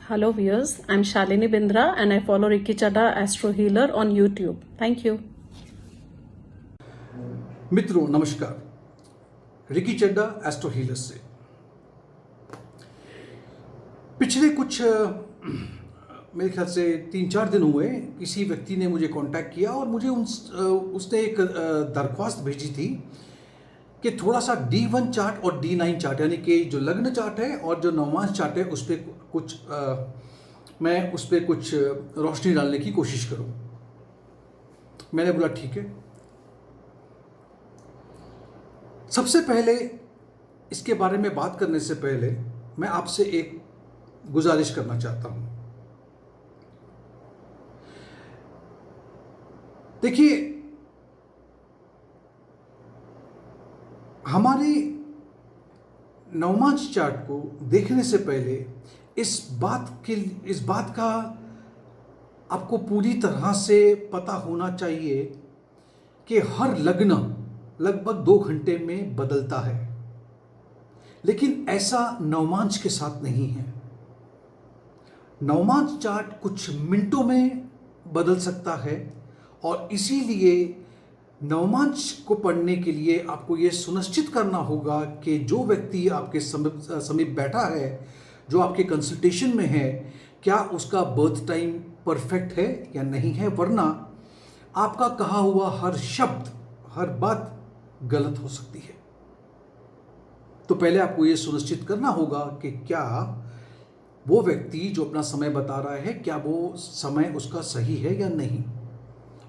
Hello viewers, I'm Shalini Bindra and I follow Ricky Chadha Astro Healer on YouTube. Thank you. मित्रों नमस्कार, Ricky चड्डा astro healer से पिछले कुछ मेरे ख्याल से 3-4 दिन हुए किसी व्यक्ति ने मुझे कांटेक्ट किया और मुझे उसने एक दरख्वास्त भेजी थी कि थोड़ा सा D1 चार्ट और D9 चार्ट यानी कि जो लग्न चार्ट है और जो नवमास चार्ट है उस पर कुछ मैं उस पर कुछ रोशनी डालने की कोशिश करूं। मैंने बोला ठीक है। सबसे पहले इसके बारे में बात करने से पहले मैं आपसे एक गुजारिश करना चाहता हूं। देखिए, हमारे नवमास चार्ट को देखने से पहले इस बात का आपको पूरी तरह से पता होना चाहिए कि हर लग्न लगभग 2 घंटे में बदलता है, लेकिन ऐसा नवमास के साथ नहीं है। नवमास चार्ट कुछ मिनटों में बदल सकता है और इसीलिए नवमास को पढ़ने के लिए आपको ये सुनिश्चित करना होगा कि जो व्यक्ति आपके समीप बैठा है, जो आपके कंसल्टेशन में है, क्या उसका बर्थ टाइम परफेक्ट है या नहीं है, वरना आपका कहा हुआ हर शब्द, हर बात गलत हो सकती है। तो पहले आपको यह सुनिश्चित करना होगा कि क्या वो व्यक्ति जो अपना समय बता रहा है, क्या वो समय उसका सही है या नहीं।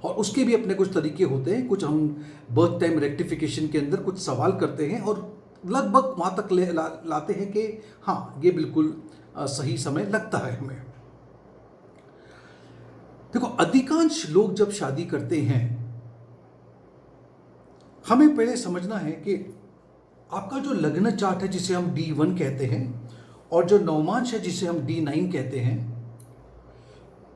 और उसके भी अपने कुछ तरीके होते हैं। कुछ हम बर्थ टाइम रेक्टिफिकेशन के अंदर कुछ सवाल करते हैं और लगभग वहां तक लाते हैं कि हाँ, ये बिल्कुल सही समय लगता है हमें। देखो, अधिकांश लोग जब शादी करते हैं, हमें पहले समझना है कि आपका जो लग्न चार्ट है जिसे हम D1 कहते हैं और जो नवमास है जिसे हम D9 कहते हैं,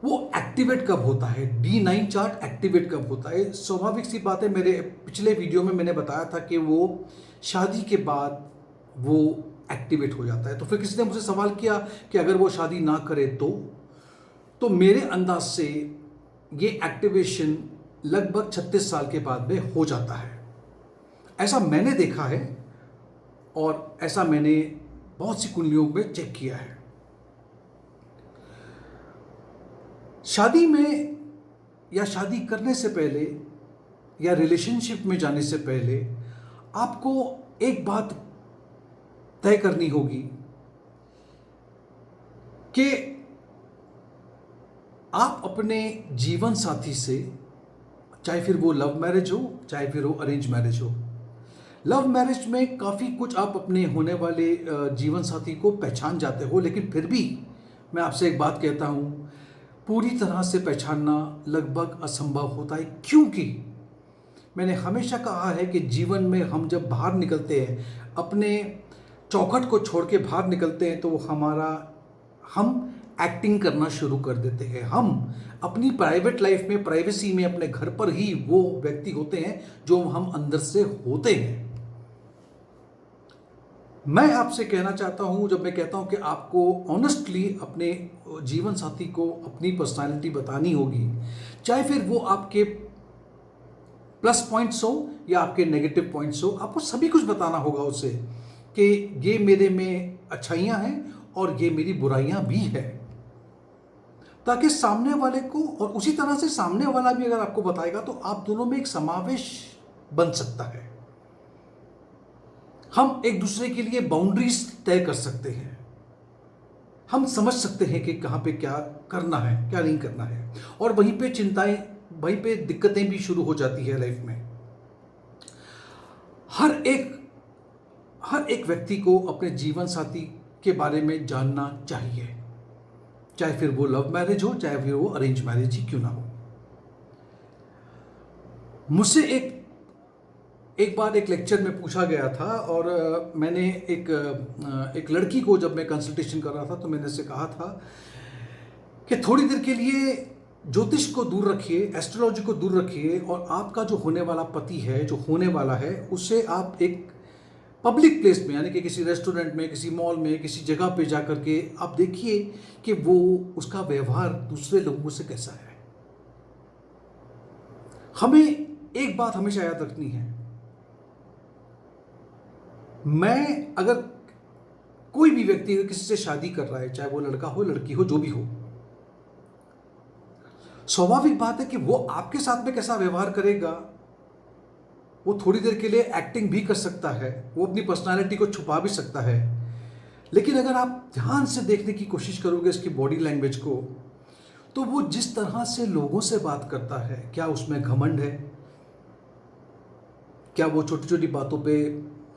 वो एक्टिवेट कब होता है। D9 चार्ट एक्टिवेट कब होता है? स्वाभाविक सी बात है, मेरे पिछले वीडियो में मैंने बताया था कि वो शादी के बाद वो एक्टिवेट हो जाता है। तो फिर किसी ने मुझसे सवाल किया कि अगर वो शादी ना करे तो मेरे अंदाज से ये एक्टिवेशन लगभग 36 साल के बाद में हो जाता है। ऐसा मैंने देखा है और ऐसा मैंने बहुत सी कुंडलियों में चेक किया है। शादी में या शादी करने से पहले या रिलेशनशिप में जाने से पहले आपको एक बात तय करनी होगी कि आप अपने जीवन साथी से, चाहे फिर वो लव मैरिज हो चाहे फिर वो अरेंज मैरिज हो, लव मैरिज में काफ़ी कुछ आप अपने होने वाले जीवन साथी को पहचान जाते हो, लेकिन फिर भी मैं आपसे एक बात कहता हूँ, पूरी तरह से पहचानना लगभग असंभव होता है। क्योंकि मैंने हमेशा कहा है कि जीवन में हम जब बाहर निकलते हैं, अपने चौखट को छोड़ के बाहर निकलते हैं, तो हम एक्टिंग करना शुरू कर देते हैं। हम अपनी प्राइवेट लाइफ में, प्राइवेसी में, अपने घर पर ही वो व्यक्ति होते हैं जो हम अंदर से होते हैं। मैं आपसे कहना चाहता हूं, जब मैं कहता हूं कि आपको ऑनेस्टली अपने जीवन साथी को अपनी पर्सनालिटी बतानी होगी, चाहे फिर वो आपके प्लस पॉइंट्स हो या आपके नेगेटिव पॉइंट्स हो, आपको सभी कुछ बताना होगा उसे कि ये मेरे में अच्छाइयां हैं और ये मेरी बुराइयां भी है, ताकि सामने वाले को, और उसी तरह से सामने वाला भी अगर आपको बताएगा तो आप दोनों में एक समावेश बन सकता है। हम एक दूसरे के लिए बाउंड्रीज तय कर सकते हैं। हम समझ सकते हैं कि कहां पे क्या करना है, क्या नहीं करना है, और वहीं पे चिंताएं, वहीं पे दिक्कतें भी शुरू हो जाती है लाइफ में। हर एक व्यक्ति को अपने जीवन साथी के बारे में जानना चाहिए, चाहे फिर वो लव मैरिज हो चाहे फिर वो अरेंज मैरिज ही क्यों ना हो। मुझसे एक बार एक लेक्चर में पूछा गया था और मैंने एक लड़की को, जब मैं कंसल्टेशन कर रहा था, तो मैंने उससे कहा था कि थोड़ी देर के लिए ज्योतिष को दूर रखिए, एस्ट्रोलॉजी को दूर रखिए, और आपका जो होने वाला पति है, जो होने वाला है, उससे आप एक पब्लिक प्लेस में यानी कि किसी रेस्टोरेंट में, किसी मॉल में, किसी जगह पे जा कर के आप देखिए कि वो उसका व्यवहार दूसरे लोगों से कैसा है। हमें एक बात हमेशा याद रखनी है, मैं अगर कोई भी व्यक्ति अगर किसी से शादी कर रहा है, चाहे वो लड़का हो लड़की हो जो भी हो, स्वाभाविक बात है कि वो आपके साथ में कैसा व्यवहार करेगा, वो थोड़ी देर के लिए एक्टिंग भी कर सकता है, वो अपनी पर्सनालिटी को छुपा भी सकता है, लेकिन अगर आप ध्यान से देखने की कोशिश करोगे इसकी बॉडी लैंग्वेज को, तो वो जिस तरह से लोगों से बात करता है, क्या उसमें घमंड है, क्या वो छोटी छोटी बातों पे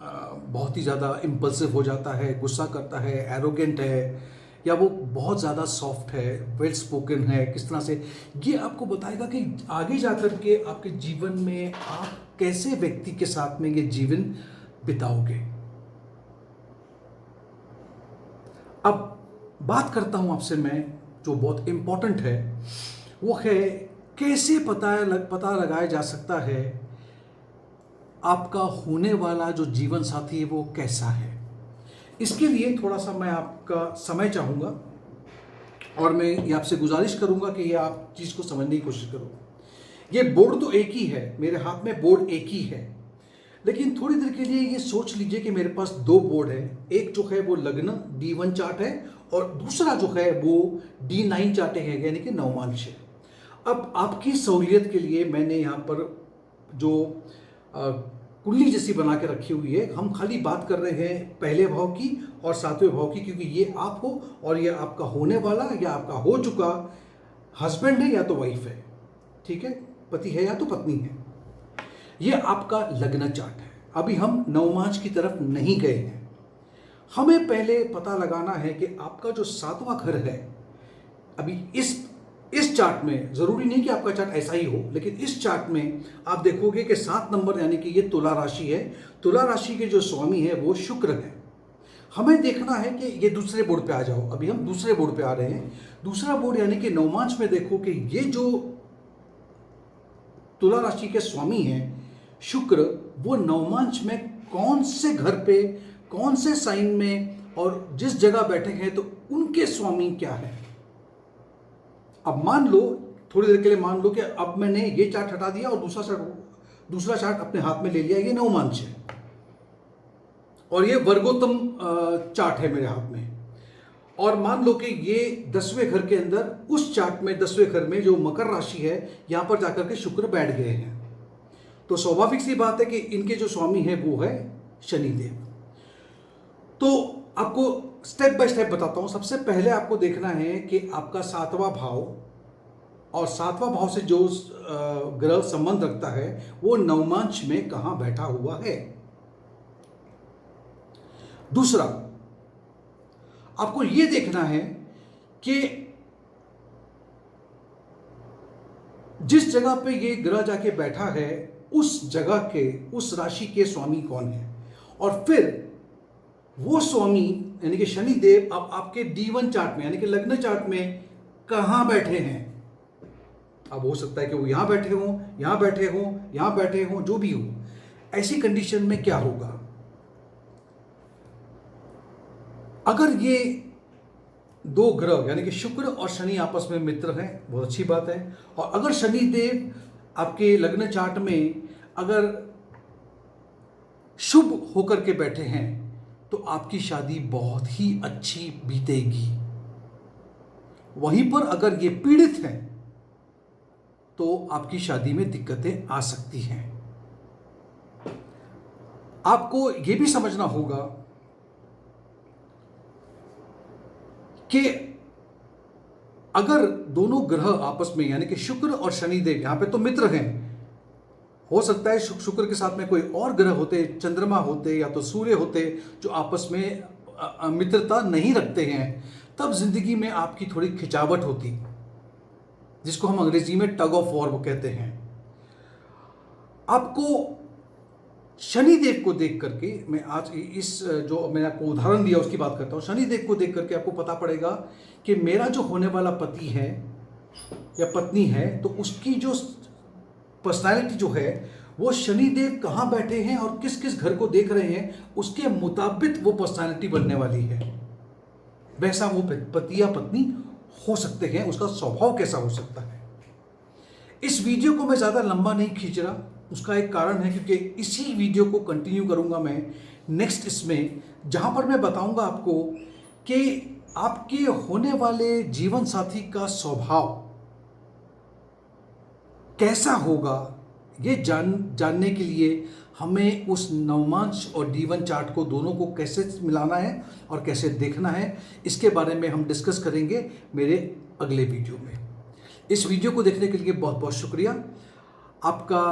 बहुत ही ज़्यादा इम्पल्सिव हो जाता है, गुस्सा करता है, एरोगेंट है, या वो बहुत ज़्यादा सॉफ्ट है, वेल स्पोकन है, किस तरह से, ये आपको बताएगा कि आगे जाकर के आपके जीवन में आप कैसे व्यक्ति के साथ में ये जीवन बिताओगे। अब बात करता हूं आपसे मैं, जो बहुत इंपॉर्टेंट है वो है कैसे पता लगाया जा सकता है आपका होने वाला जो जीवन साथी है वो कैसा है। इसके लिए थोड़ा सा मैं आपका समय चाहूँगा और मैं ये आपसे गुजारिश करूँगा कि ये आप चीज़ को समझने की कोशिश करो। ये बोर्ड तो एक ही है, मेरे हाथ में बोर्ड एक ही है, लेकिन थोड़ी देर के लिए ये सोच लीजिए कि मेरे पास दो बोर्ड है। एक जो है वो लग्न D1 चार्ट है और दूसरा जो है वो D9 चार्ट है, यानी कि नवमांश है। अब आपकी सहूलियत के लिए मैंने यहाँ पर जो कुंडली जैसी बना के रखी हुई है, हम खाली बात कर रहे हैं पहले भाव की और सातवें भाव की, क्योंकि ये आप हो और ये आपका होने वाला या आपका हो चुका हस्बैंड है या तो वाइफ है, ठीक है, पति है या तो पत्नी है। ये आपका लग्न चार्ट है। अभी हम नवमांश की तरफ नहीं गए हैं, हमें पहले पता लगाना है कि आपका जो सातवां घर है, अभी इस चार्ट में जरूरी नहीं कि आपका चार्ट ऐसा ही हो, लेकिन इस चार्ट में आप देखोगे कि 7 नंबर यानी कि ये तुला राशि है। तुला राशि के जो स्वामी है वो शुक्र है। हमें देखना है कि ये दूसरे बोर्ड पे आ जाओ। अभी हम दूसरे बोर्ड पे आ रहे हैं। दूसरा बोर्ड यानी कि नवमांश में देखो कि ये जो तुला राशि के स्वामी हैं शुक्र, वो नवमांश में कौन से घर पे, कौन से साइन में और जिस जगह बैठे हैं तो उनके स्वामी क्या है। अब मान लो, थोड़ी देर के लिए मान लो कि अब मैंने ये चार्ट हटा दिया और दूसरा चार्ट अपने हाथ में ले लिया, ये नवमांश है और ये वर्गोत्तम चार्ट है मेरे हाथ में। और मान लो कि ये 10वें घर के अंदर, उस चार्ट में 10वें घर में जो मकर राशि है, यहां पर जाकर के शुक्र बैठ गए हैं। तो स्वाभाविक सी बात है कि इनके जो स्वामी है वो है शनिदेव। तो आपको स्टेप बाय स्टेप बताता हूं। सबसे पहले आपको देखना है कि आपका 7वां भाव और 7वां भाव से जो ग्रह संबंध रखता है वो नवमांश में कहां बैठा हुआ है। दूसरा, आपको यह देखना है कि जिस जगह पे ये ग्रह जाके बैठा है उस जगह के, उस राशि के स्वामी कौन है, और फिर वो स्वामी यानी कि शनिदेव अब आपके D1 चार्ट में यानी कि लग्न चार्ट में कहां बैठे हैं। अब हो सकता है कि वो यहां बैठे हों, यहां बैठे हों, यहां बैठे हों, जो भी हो। ऐसी कंडीशन में क्या होगा, अगर ये दो ग्रह यानी कि शुक्र और शनि आपस में मित्र हैं, बहुत अच्छी बात है। और अगर शनिदेव आपके लग्न चार्ट में अगर शुभ होकर के बैठे हैं तो आपकी शादी बहुत ही अच्छी बीतेगी। वहीं पर अगर ये पीड़ित हैं तो आपकी शादी में दिक्कतें आ सकती हैं। आपको यह भी समझना होगा कि अगर दोनों ग्रह आपस में यानी कि शुक्र और शनिदेव यहां पे तो मित्र हैं, हो सकता है शुक्र के साथ में कोई और ग्रह होते, चंद्रमा होते या तो सूर्य होते जो आपस में मित्रता नहीं रखते हैं, तब जिंदगी में आपकी थोड़ी खिंचावट होती, जिसको हम अंग्रेजी में टग ऑफ वॉर कहते हैं। आपको शनिदेव को देख करके, मैं आज इस जो मैंने आपको उदाहरण दिया उसकी बात करता हूं। शनिदेव को देख करके आपको पता पड़ेगा कि मेरा जो होने वाला पति है या पत्नी है तो उसकी जो पर्सनालिटी जो है वो शनिदेव कहाँ बैठे हैं और किस किस घर को देख रहे हैं, उसके मुताबिक वो पर्सनालिटी बनने वाली है। वैसा वो पति या पत्नी हो सकते हैं, उसका स्वभाव कैसा हो सकता है। इस वीडियो को मैं ज़्यादा लंबा नहीं खींच रहा, उसका एक कारण है क्योंकि इसी वीडियो को कंटिन्यू करूंगा मैं नेक्स्ट इसमें, जहां पर मैं बताऊंगा आपको कि आपके होने वाले जीवन साथी का स्वभाव कैसा होगा। ये जानने के लिए हमें उस नवमांश और D1 चार्ट को दोनों को कैसे मिलाना है और कैसे देखना है, इसके बारे में हम डिस्कस करेंगे मेरे अगले वीडियो में। इस वीडियो को देखने के लिए बहुत बहुत शुक्रिया। आपका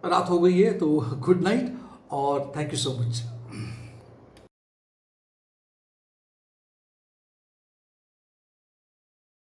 रात हो गई है तो गुड नाइट और थैंक यू सो मच।